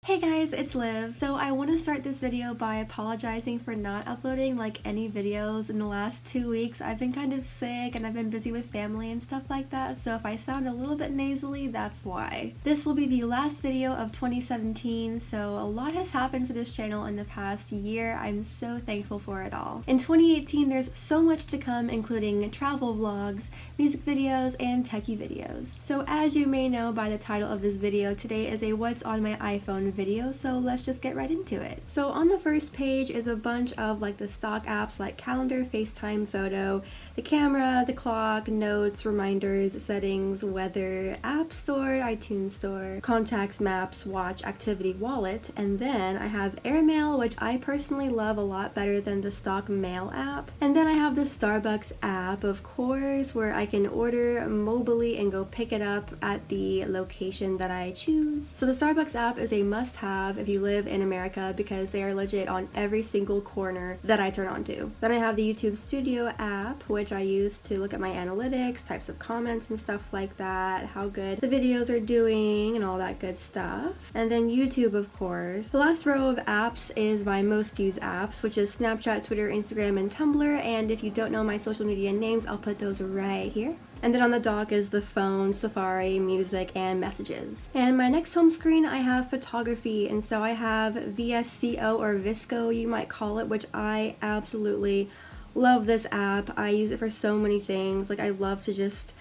Hey guys, it's Liv. So I want to start this video by apologizing for not uploading like any videos in the last 2 weeks. I've been kind of sick and I've been busy with family and stuff like that, so if I sound a little bit nasally, that's why. This will be the last video of 2017, so a lot has happened for this channel in the past year. I'm so thankful for it all. In 2018, there's so much to come, including travel vlogs, music videos, and techie videos. So as you may know by the title of this video, today is a what's on my iPhone video, so let's just get right into it. So on the first page is a bunch of like the stock apps like calendar, FaceTime, photo, the camera, the clock, notes, reminders, settings, weather, app store, iTunes store, contacts, maps, watch, activity, wallet, and then I have airmail, which I personally love a lot better than the stock mail app. And then I have the Starbucks app, of course, where I can order mobily and go pick it up at the location that I choose. So the Starbucks app is a must-have if you live in America because they are legit on every single corner that I turn on to. Then I have the YouTube Studio app, which I use to look at my analytics, types of comments and stuff like that, how good the videos are doing and all that good stuff. And then YouTube, of course. The last row of apps is my most used apps, which is Snapchat, Twitter, Instagram, and Tumblr, and if you don't know my social media names, I'll put those right here. And then on the dock is the phone, Safari, music, and messages. And my next home screen, I have photography, and so I have VSCO or VSCO, you might call it, which I absolutely love this app. I use it for so many things. Like, I love to just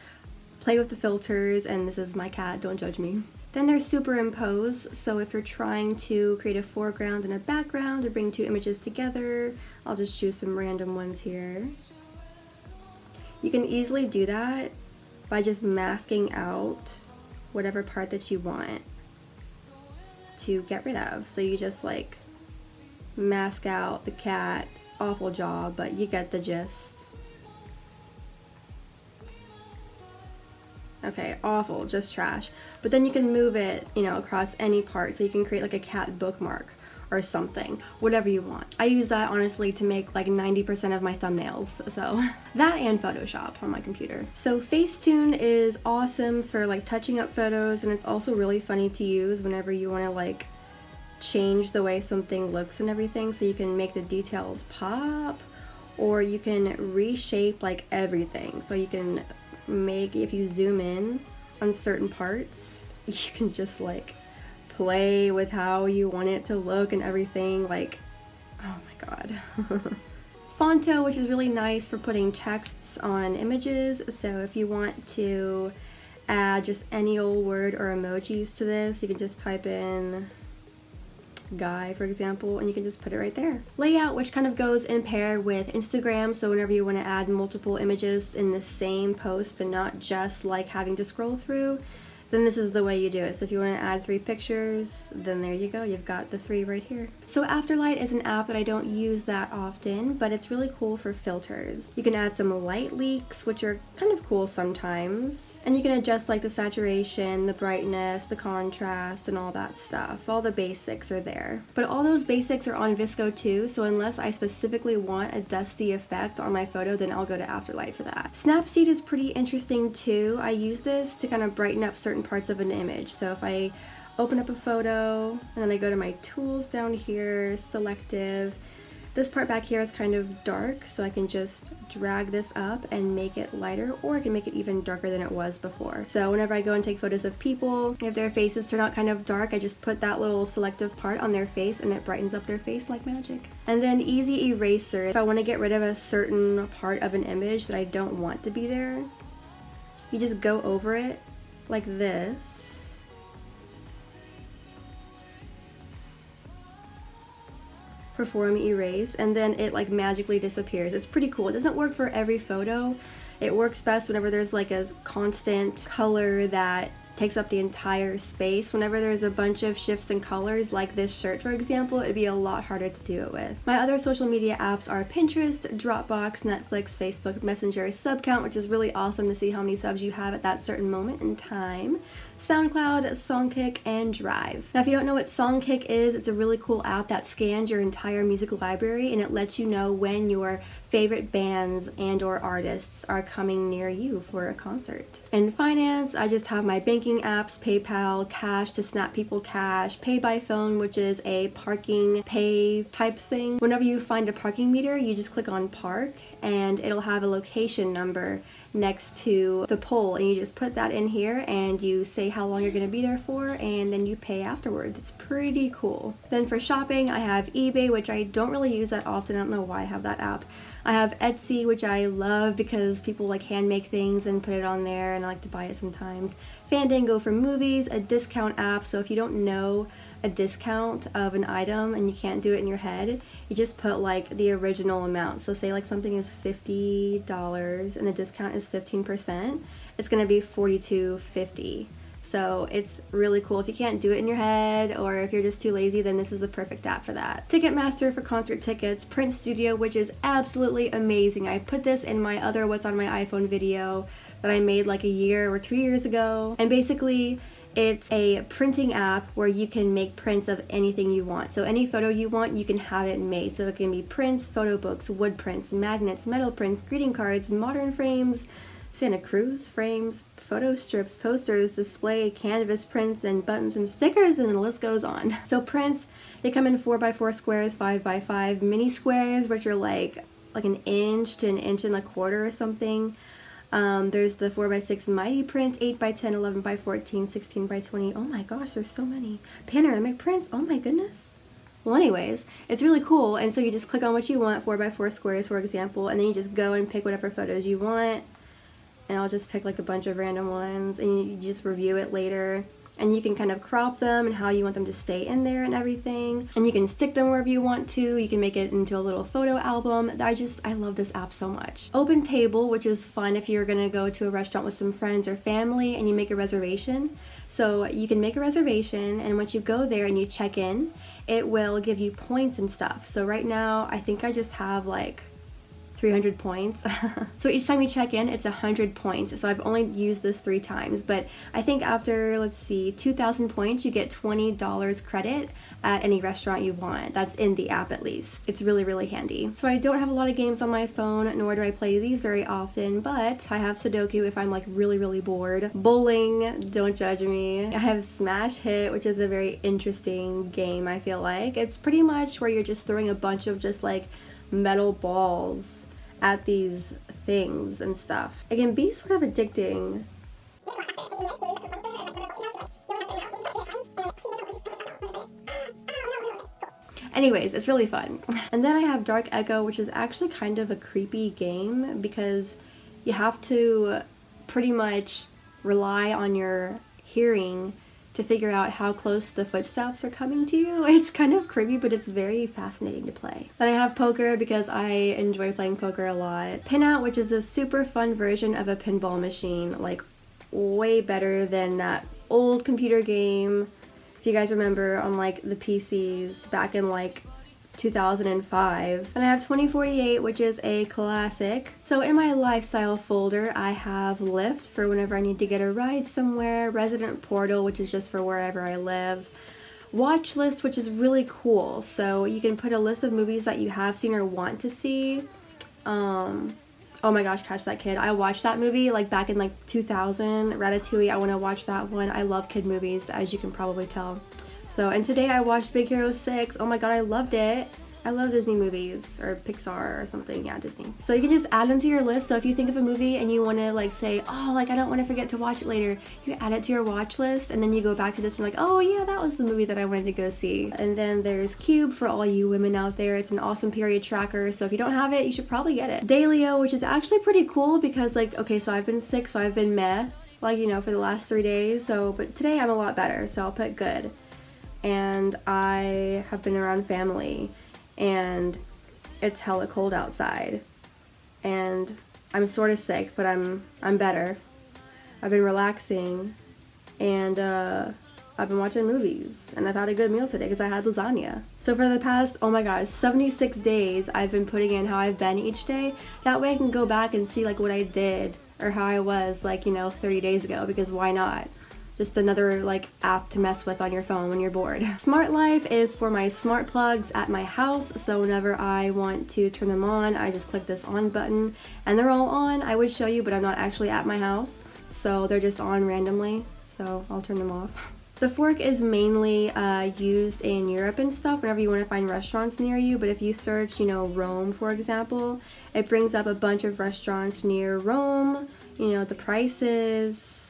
play with the filters, and this is my cat, don't judge me. Then there's superimpose, so if you're trying to create a foreground and a background or bring two images together, I'll just choose some random ones here. You can easily do that by just masking out whatever part that you want to get rid of. So you just like mask out the cat. Awful job, but you get the gist. Okay, awful, just trash. But then you can move it, you know, across any part, so you can create like a cat bookmark or something, whatever you want. I use that honestly to make like 90% of my thumbnails, so that and Photoshop on my computer. So Facetune is awesome for like touching up photos, and it's also really funny to use whenever you want to like change the way something looks and everything, so you can make the details pop, or you can reshape like everything. So you can make, if you zoom in on certain parts, you can just like play with how you want it to look and everything. Like, oh my god. Fonto, which is really nice for putting texts on images, so if you want to add just any old word or emojis to this, you can just type in guy, for example, and you can just put it right there. Layout, which kind of goes in pair with Instagram, so whenever you want to add multiple images in the same post and not just like having to scroll through, then this is the way you do it. So if you want to add 3 pictures, then there you go, you've got the 3 right here. So Afterlight is an app that I don't use that often, but it's really cool for filters. You can add some light leaks, which are kind of cool sometimes, and you can adjust like the saturation, the brightness, the contrast, and all that stuff. All the basics are there. But all those basics are on VSCO too, so unless I specifically want a dusty effect on my photo, then I'll go to Afterlight for that. Snapseed is pretty interesting too. I use this to kind of brighten up certain parts of an image. So if I open up a photo and then I go to my tools down here, selective, this part back here is kind of dark, so I can just drag this up and make it lighter, or I can make it even darker than it was before. So whenever I go and take photos of people, if their faces turn out kind of dark, I just put that little selective part on their face and it brightens up their face like magic. And then easy eraser. If I want to get rid of a certain part of an image that I don't want to be there, you just go over it like this. Perform erase, and then it like magically disappears. It's pretty cool. It doesn't work for every photo. It works best whenever there's like a constant color that takes up the entire space. Whenever there's a bunch of shifts in colors, like this shirt for example, it'd be a lot harder to do it with. My other social media apps are Pinterest, Dropbox, Netflix, Facebook, Messenger, Subcount, which is really awesome to see how many subs you have at that certain moment in time. SoundCloud, Songkick, and Drive. Now if you don't know what Songkick is, it's a really cool app that scans your entire music library and it lets you know when your favorite bands and or artists are coming near you for a concert. In finance, I just have my banking apps, PayPal, Cash to snap people cash, Pay by Phone, which is a parking pay type thing. Whenever you find a parking meter, you just click on park and it'll have a location number next to the pole, and you just put that in here and you say how long you're going to be there for, and then you pay afterwards. It's pretty cool. Then for shopping, I have eBay, which I don't really use that often. I don't know why I have that app. I have Etsy, which I love because people like hand make things and put it on there, and I like to buy it sometimes. Fandango for movies, a discount app, so if you don't know a discount of an item and you can't do it in your head, you just put like the original amount. So say like something is $50 and the discount is 15%, it's gonna be $42.50. So it's really cool. If you can't do it in your head, or if you're just too lazy, then this is the perfect app for that. Ticketmaster for concert tickets, Print Studio, which is absolutely amazing. I put this in my other What's on My iPhone video that I made like a year or 2 years ago, and basically it's a printing app where you can make prints of anything you want. So any photo you want, you can have it made. So it can be prints, photo books, wood prints, magnets, metal prints, greeting cards, modern frames, Santa Cruz frames, photo strips, posters, display, canvas prints, and buttons and stickers, and the list goes on. So prints, they come in 4x4 squares, 5x5 mini squares, which are like an inch to an inch and a quarter or something. There's the 4x6 mighty prints, 8x10, 11x14, 16x20. Oh my gosh, there's so many. Panoramic prints, oh my goodness. Well anyways, it's really cool, and so you just click on what you want, 4x4 squares for example, and then you just go and pick whatever photos you want. And I'll just pick like a bunch of random ones, and you just review it later. And you can kind of crop them and how you want them to stay in there and everything. And you can stick them wherever you want to. You can make it into a little photo album. I love this app so much. Open Table, which is fun if you're gonna go to a restaurant with some friends or family and you make a reservation. So you can make a reservation, and once you go there and you check in, it will give you points and stuff. So right now, I think I just have like 300 points. So each time you check in, it's 100 points. So I've only used this 3 times, but I think after, let's see, 2,000 points, you get $20 credit at any restaurant you want. That's in the app at least. It's really, really handy. So I don't have a lot of games on my phone, nor do I play these very often, but I have Sudoku if I'm like really, really bored. Bowling, don't judge me. I have Smash Hit, which is a very interesting game, I feel like. It's pretty much where you're just throwing a bunch of just like metal balls at these things and stuff. It can be sort of addicting. Anyways, it's really fun. And then I have Dark Echo, which is actually kind of a creepy game because you have to pretty much rely on your hearing to figure out how close the footsteps are coming to you. It's kind of creepy, but it's very fascinating to play. Then I have poker because I enjoy playing poker a lot. Pinout, which is a super fun version of a pinball machine, like way better than that old computer game, if you guys remember, on like the PCs back in like 2005. And I have 2048, which is a classic. So in my lifestyle folder, I have Lyft for whenever I need to get a ride somewhere, Resident Portal, which is just for wherever I live, Watch List, which is really cool. So you can put a list of movies that you have seen or want to see. Oh my gosh, Catch That Kid. I watched that movie like back in like 2000. Ratatouille, I want to watch that one. I love kid movies, as you can probably tell. So, and today I watched Big Hero 6. Oh my god, I loved it. I love Disney movies, or Pixar or something. Yeah, Disney. So you can just add them to your list. So if you think of a movie and you want to like say, oh, like I don't want to forget to watch it later, you add it to your watch list, and then you go back to this and you're like, oh yeah, that was the movie that I wanted to go see. And then there's Cube for all you women out there. It's an awesome period tracker. So if you don't have it, you should probably get it. Dailyo, which is actually pretty cool because like, okay, so I've been sick, so I've been meh, like, you know, for the last 3 days. So, but today I'm a lot better, so I'll put good. And I have been around family, and it's hella cold outside, and I'm sort of sick, but I'm better. I've been relaxing, and I've been watching movies, and I've had a good meal today because I had lasagna. So for the past, oh my gosh, 76 days, I've been putting in how I've been each day. That way I can go back and see like what I did or how I was like, you know, 30 days ago, because why not? just another like app to mess with on your phone when you're bored. Smart Life is for my smart plugs at my house, so whenever I want to turn them on, I just click this on button and they're all on. I would show you, but I'm not actually at my house, so they're just on randomly, so I'll turn them off. The fork is mainly used in Europe and stuff whenever you want to find restaurants near you, but if you search, you know, Rome, for example, it brings up a bunch of restaurants near Rome, you know, the prices,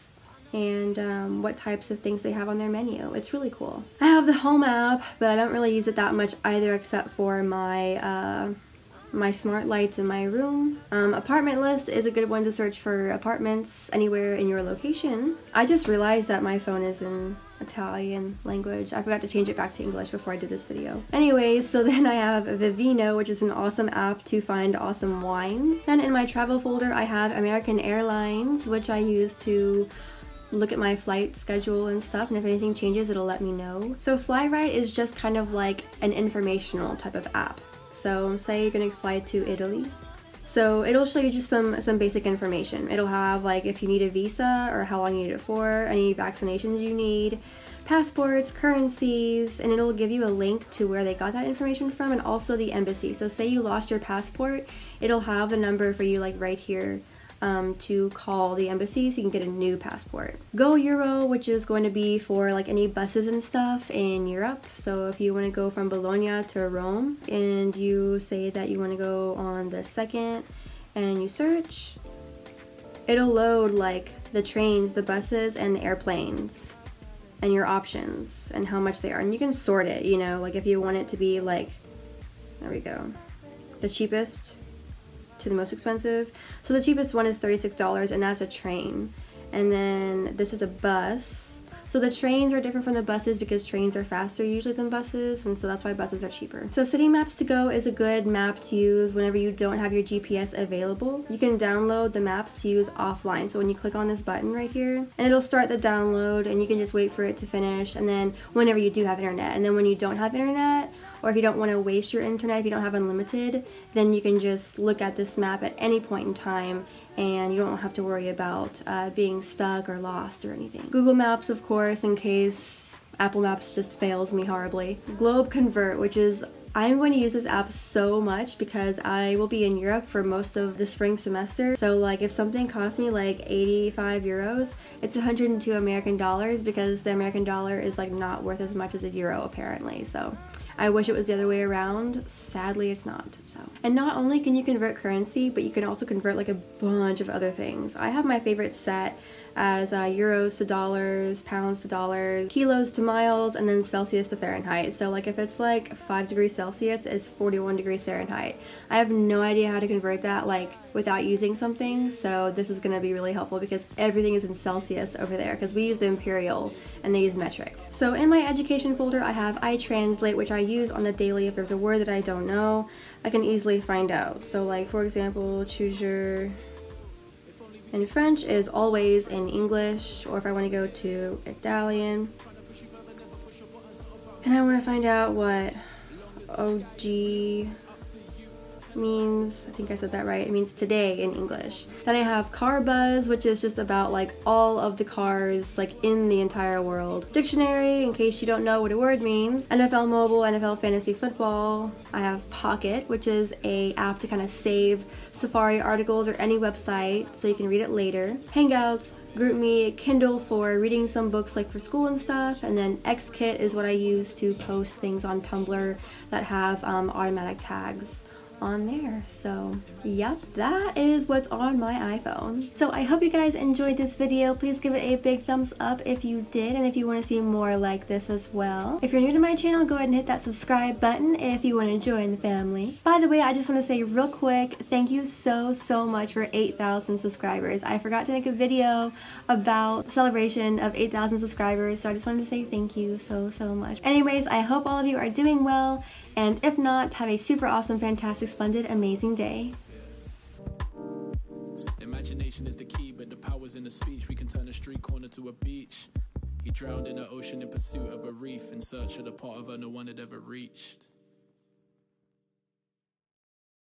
and what types of things they have on their menu. It's really cool. I have the Home app, but I don't really use it that much either, except for my my smart lights in my room. Apartment list is a good one to search for apartments anywhere in your location. I just realized that my phone is in Italian language. I forgot to change it back to English before I did this video. Anyways, so then I have Vivino, which is an awesome app to find awesome wines. Then in my travel folder, I have American Airlines, which I use to look at my flight schedule and stuff, and if anything changes, it'll let me know. So Flyrite is just kind of like an informational type of app. So say you're gonna fly to Italy, so it'll show you just some basic information. It'll have like if you need a visa or how long you need it for, any vaccinations you need, passports, currencies, and it'll give you a link to where they got that information from, and also the embassy. So say you lost your passport, it'll have the number for you like right here to call the embassy so you can get a new passport. Go Euro, which is going to be for like any buses and stuff in Europe. So if you want to go from Bologna to Rome and you say that you want to go on the 2nd and you search, it'll load like the trains, the buses, and the airplanes and your options and how much they are. And you can sort it, you know, like if you want it to be like, there we go, the cheapest to the most expensive. So the cheapest one is $36, and that's a train. And then this is a bus. So the trains are different from the buses because trains are faster usually than buses, and so that's why buses are cheaper. So City Maps to Go is a good map to use whenever you don't have your GPS available. You can download the maps to use offline. So when you click on this button right here, and it'll start the download, and you can just wait for it to finish, and then whenever you do have internet. And then when you don't have internet, or if you don't want to waste your internet, if you don't have unlimited, then you can just look at this map at any point in time and you don't have to worry about being stuck or lost or anything. Google Maps, of course, in case Apple Maps just fails me horribly. Globe Convert, which is, I'm going to use this app so much because I will be in Europe for most of the spring semester. So like if something costs me like 85 euros, it's 102 American dollars because the American dollar is like not worth as much as a euro apparently. So I wish it was the other way around. Sadly, it's not. So, and not only can you convert currency, but you can also convert like a bunch of other things. I have my favorite set as euros to dollars, pounds to dollars, kilos to miles, and then Celsius to Fahrenheit. So like if it's like 5 degrees Celsius, it's 41 degrees Fahrenheit. I have no idea how to convert that like without using something, so this is gonna be really helpful because everything is in Celsius over there because we use the imperial and they use metric. So in my education folder, I have iTranslate, which I use on the daily. If there's a word that I don't know, I can easily find out. So like for example, choose your, in French is always in English, or if I want to go to Italian and I want to find out what OG means, I think I said that right, it means today in English. Then I have Car Buzz, which is just about like all of the cars like in the entire world. Dictionary, in case you don't know what a word means. NFL Mobile, NFL Fantasy Football. I have Pocket, which is a app to kind of save Safari articles or any website so you can read it later. Hangouts, GroupMe, Kindle for reading some books like for school and stuff, and then Xkit is what I use to post things on Tumblr that have automatic tags on there. So yep, that is what's on my iPhone. So I hope you guys enjoyed this video. Please give it a big thumbs up if you did, and if you want to see more like this as well. If you're new to my channel, go ahead and hit that subscribe button if you want to join the family. By the way, I just want to say real quick, thank you so much for 8,000 subscribers. I forgot to make a video about the celebration of 8,000 subscribers, so I just wanted to say thank you so much. Anyways, I hope all of you are doing well, and if not, have a super awesome, fantastic, splendid, amazing day. Imagination is the key, but the power's in the speech. We can turn a street corner to a beach. He drowned in the ocean in pursuit of a reef, in search of the part of her no one had ever reached.